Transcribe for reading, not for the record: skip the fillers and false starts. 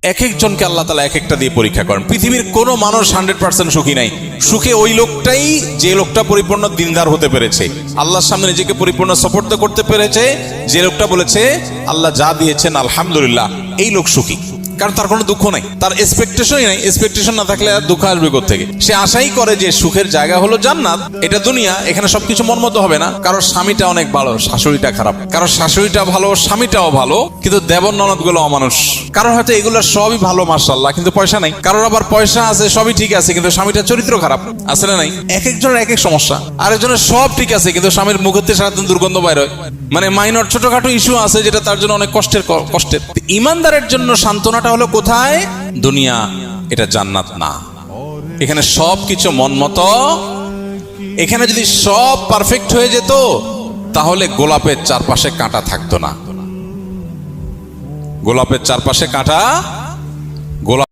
এক একজনকে আল্লাহ তাআলা এক একটা দিয়ে পরীক্ষা করেন। পৃথিবীর কোনো মানুষ 100% সুখী নাই। সুখে ওই লোকটাই যে লোকটা পরিপূর্ণ দিনদার হতে পেরেছে, আল্লাহর সামনে নিজেকে পরিপূর্ণ সাপোর্ট করতে পেরেছে, যে লোকটা বলেছে আল্লাহ যা দিয়েছেন আলহামদুলিল্লাহ, এই লোক সুখী। কারণ তার কোনো দুঃখ নাই, তার এক্সপেকটেশনই নাই। এক্সপেকটেশন না থাকলে আর দুঃখ আসবে কোত্থেকে? সে আশাই করে যে সুখের জায়গা হলো জান্নাত, এটা দুনিয়া, এখানে সবকিছু মন মতো হবে না। কারোর স্বামীটা অনেক ভালো, শাশুড়িটা খারাপ, কারোর শাশুড়িটা ভালো, স্বামীটাও ভালো, কিন্তু দেবর ননদ গুলো অমানুষ। কারোর হয়তো এগুলো সবই ভালো মাশাআল্লাহ, কিন্তু পয়সা নাই। কারোর আবার পয়সা আছে, সবই ঠিক আছে, কিন্তু স্বামীটার চরিত্র খারাপ। আছে না নাই? এক একজনের এক এক সমস্যা। আরেকজনের সব ঠিক আছে, কিন্তু স্বামীর মুখতে সারাদিন দুর্গন্ধ বাইর হয়। মানে মাইনর ছোটখাটো ইস্যু আছে, যেটা তার জন্য অনেক কষ্টের। ইমানদারের জন্য সান্ত্বনাটা হলো কোথায়? দুনিয়া, এটা জান্নাত না। এখানে সব কিছু মন মতো। এখানে যদি সব পারফেক্ট হয়ে যেত, তাহলে গোলাপের চারপাশে কাঁটা থাকতো না। গোলাপের চারপাশে কাঁটা